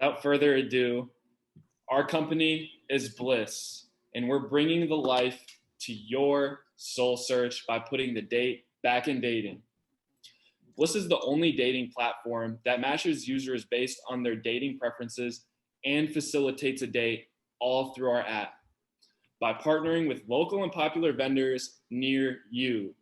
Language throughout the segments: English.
without further ado, our company is Blyss, and we're bringing the life to your soul search by putting the date back in dating. Blyss is the only dating platform that matches users based on their dating preferences and facilitates a date all through our app by partnering with local and popular vendors near you.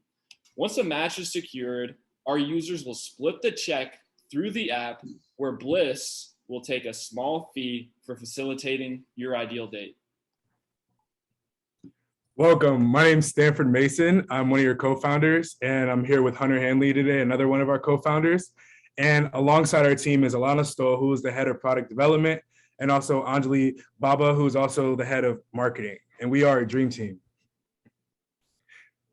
Once a match is secured, our users will split the check through the app, where Blyss will take a small fee for facilitating your ideal date. Welcome. My name's Stanford Mason. I'm one of your co-founders, and I'm here with Hunter Hanley today, another one of our co-founders. And alongside our team is Alana Stoll, who is the head of product development, and also Anjali Baba, who's also the head of marketing. And we are a dream team.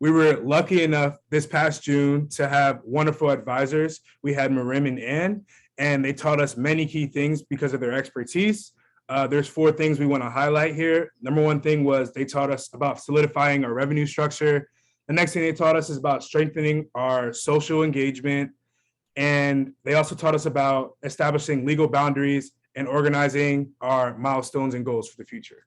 We were lucky enough this past June to have wonderful advisors. We had Marim and Ann, and they taught us many key things because of their expertise. There's 4 things we want to highlight here. Number 1 thing was they taught us about solidifying our revenue structure. The next thing they taught us is about strengthening our social engagement. And they also taught us about establishing legal boundaries and organizing our milestones and goals for the future.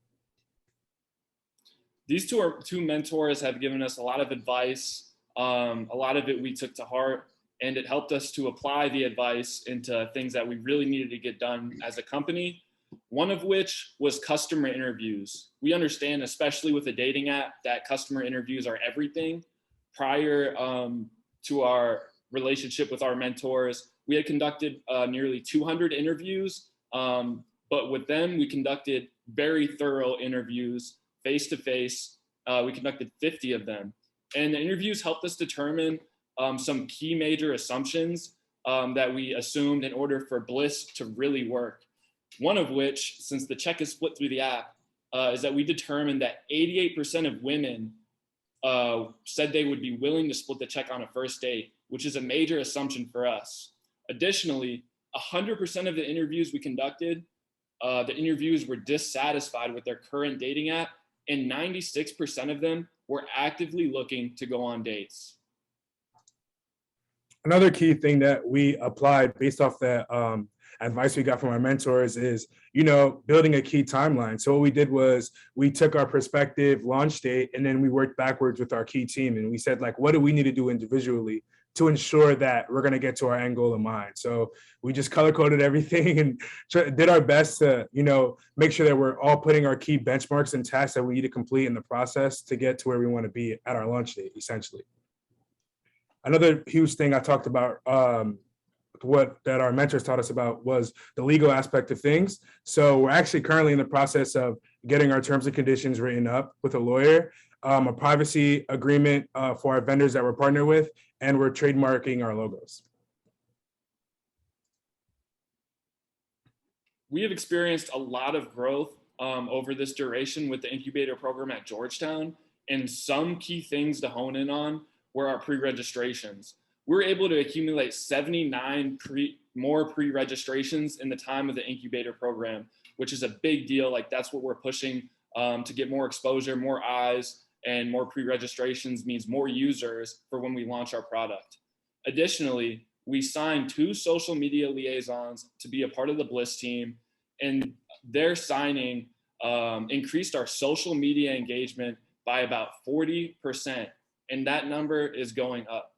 These two mentors have given us a lot of advice. A lot of it we took to heart, and it helped us to apply the advice into things that we really needed to get done as a company. One of which was customer interviews. We understand, especially with a dating app, that customer interviews are everything. Prior to our relationship with our mentors, we had conducted nearly 200 interviews, but with them, we conducted very thorough interviews face-to-face. We conducted 50 of them. And the interviews helped us determine some key major assumptions that we assumed in order for Blyss to really work. One of which, since the check is split through the app, is that we determined that 88% of women said they would be willing to split the check on a first date, which is a major assumption for us. Additionally, 100% of the interviews we conducted, the interviews were dissatisfied with their current dating app, and 96% of them were actively looking to go on dates. Another key thing that we applied based off that advice we got from our mentors is, building a key timeline. So what we did was we took our prospective launch date, and then we worked backwards with our key team. And we said, what do we need to do individually to ensure that we're going to get to our end goal in mind? So we just color coded everything and did our best to, make sure that we're all putting our key benchmarks and tasks that we need to complete in the process to get to where we want to be at our launch date, essentially. Another huge thing I talked about, that our mentors taught us about, was the legal aspect of things. So we're actually currently in the process of getting our terms and conditions written up with a lawyer, a privacy agreement for our vendors that we're partnered with, and we're trademarking our logos. We have experienced a lot of growth over this duration with the Incubator program at Georgetown, and some key things to hone in on were our pre-registrations. We were able to accumulate 79 more pre-registrations in the time of the Incubator program, which is a big deal. That's what we're pushing to get more exposure, more eyes, and more pre-registrations means more users for when we launch our product. Additionally, we signed 2 social media liaisons to be a part of the Blyss team, and their signing increased our social media engagement by about 40%, and that number is going up.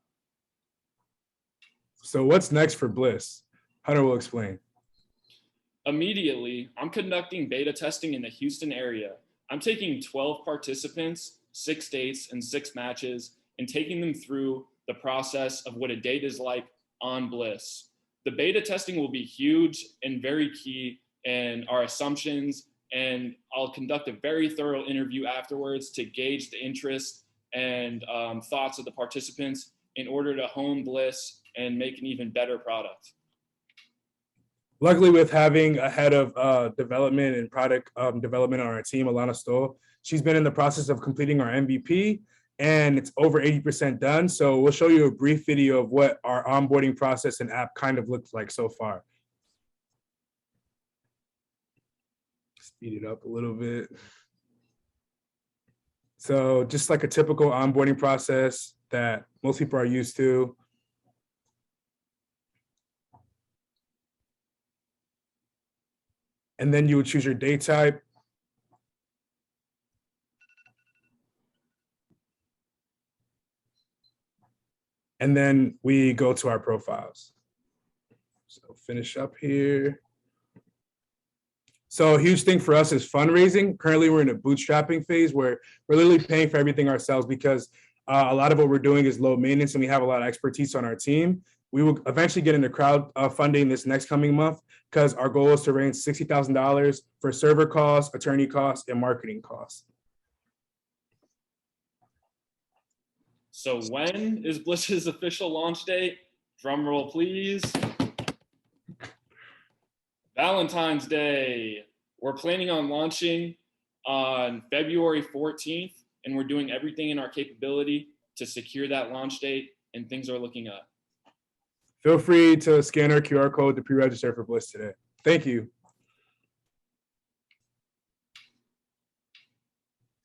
So what's next for Blyss? Hunter will explain. Immediately, I'm conducting beta testing in the Houston area. I'm taking 12 participants, 6 dates, and 6 matches, and taking them through the process of what a date is like on Blyss. The beta testing will be huge and very key in our assumptions, and I'll conduct a very thorough interview afterwards to gauge the interest and thoughts of the participants in order to hone Blyss and make an even better product. Luckily, with having a head of development and product development on our team, Alana Stoll, she's been in the process of completing our MVP, and it's over 80% done. So we'll show you a brief video of what our onboarding process and app kind of looks like so far. Speed it up a little bit. So just like a typical onboarding process that most people are used to. And then you would choose your date type. And then we go to our profiles. So finish up here. So a huge thing for us is fundraising. Currently, we're in a bootstrapping phase where we're literally paying for everything ourselves because a lot of what we're doing is low maintenance and we have a lot of expertise on our team. We will eventually get into crowd funding this next coming month because our goal is to raise $60,000 for server costs, attorney costs, and marketing costs. So when is Blyss's official launch date? Drum roll, please. Valentine's Day. We're planning on launching on February 14th, and we're doing everything in our capability to secure that launch date, and things are looking up. Feel free to scan our QR code to pre-register for Blyss today. Thank you.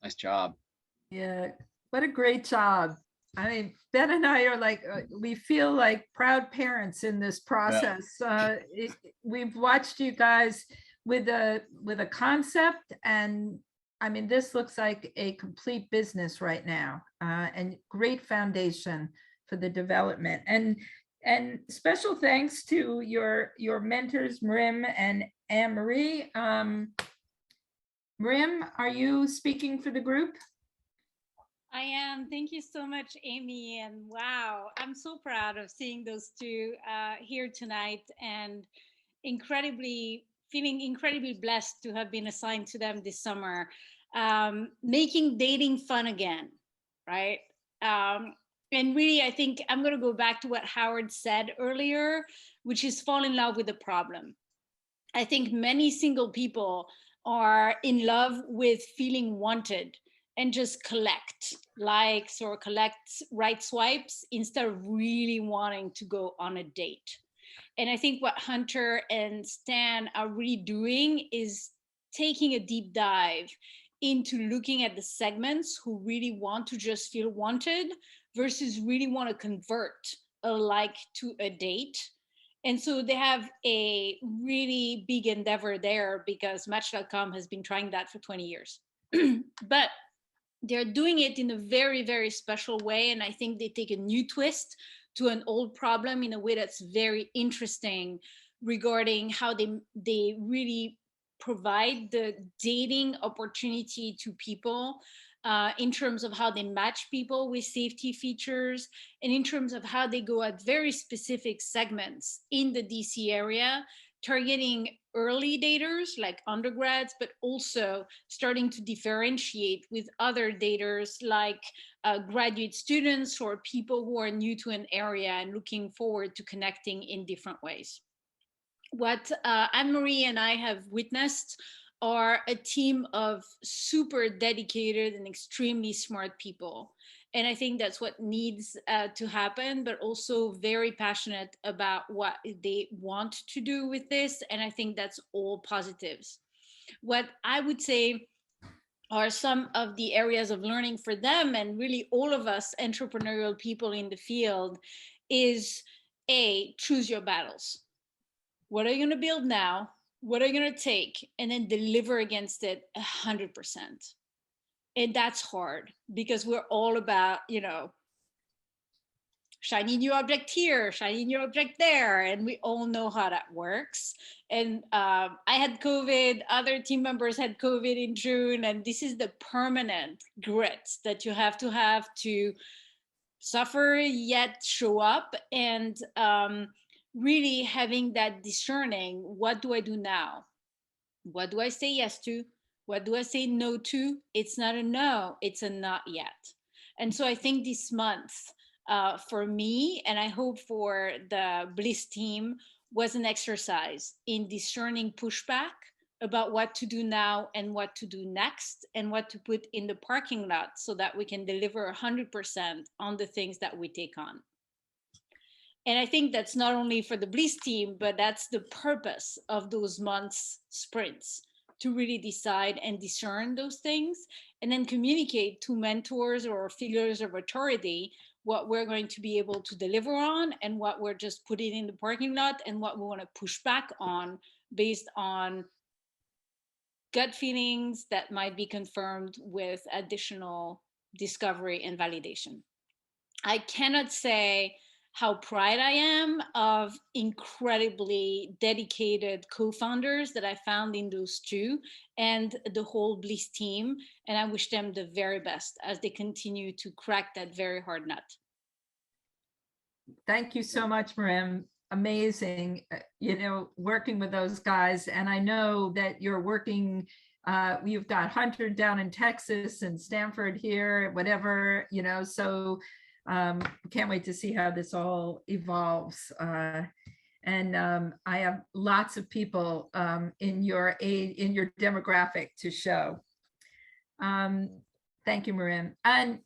Nice job. Yeah, what a great job. I mean, Ben and I are like, we feel like proud parents in this process. We've watched you guys with a concept, and I mean, this looks like a complete business right now, and great foundation for the development. And special thanks to your mentors, Mrim and Anne-Marie. Mrim, are you speaking for the group? I am. Thank you so much, Amy. And wow, I'm so proud of seeing those two here tonight, and feeling incredibly blessed to have been assigned to them this summer. Making dating fun again, right? And really, I think I'm going to go back to what Howard said earlier, which is fall in love with the problem. I think many single people are in love with feeling wanted and just collect likes or collect right swipes instead of really wanting to go on a date. And I think what Hunter and Stan are really doing is taking a deep dive into looking at the segments who really want to just feel wanted versus really want to convert a like to a date. And so they have a really big endeavor there because Match.com has been trying that for 20 years. But they're doing it in a very, very special way. And I think they take a new twist to an old problem in a way that's very interesting regarding how they really provide the dating opportunity to people in terms of how they match people with safety features, and in terms of how they go at very specific segments in the DC area, targeting early daters like undergrads, but also starting to differentiate with other daters like graduate students or people who are new to an area and looking forward to connecting in different ways. What Anne-Marie and I have witnessed are a team of super dedicated and extremely smart people. And I think that's what needs to happen, but also very passionate about what they want to do with this. And I think that's all positives. What I would say are some of the areas of learning for them, and really all of us entrepreneurial people in the field, is choose your battles. What are you going to build now? What are you going to take? And then deliver against it 100%. And that's hard because we're all about, shiny new object here, shiny new object there. And we all know how that works. And I had COVID, other team members had COVID in June. And this is the permanent grit that you have to suffer yet show up, and really having that discerning, what do I do now? What do I say yes to? What do I say no to? It's not a no, it's a not yet. And so I think this month for me, and I hope for the Blyss team, was an exercise in discerning pushback about what to do now and what to do next, and what to put in the parking lot so that we can deliver 100% on the things that we take on. And I think that's not only for the Blyss team, but that's the purpose of those months sprints, to really decide and discern those things, and then communicate to mentors or figures of authority what we're going to be able to deliver on, and what we're just putting in the parking lot, and what we want to push back on based on gut feelings that might be confirmed with additional discovery and validation. I cannot say how proud I am of incredibly dedicated co-founders that I found in those two and the whole Blyss team. And I wish them the very best as they continue to crack that very hard nut. Thank you so much, Marim. Amazing, working with those guys. And I know that you're working, you've got Hunter down in Texas and Stanford here, whatever, so can't wait to see how this all evolves. And I have lots of people in your demographic to show. Thank you, Marim. And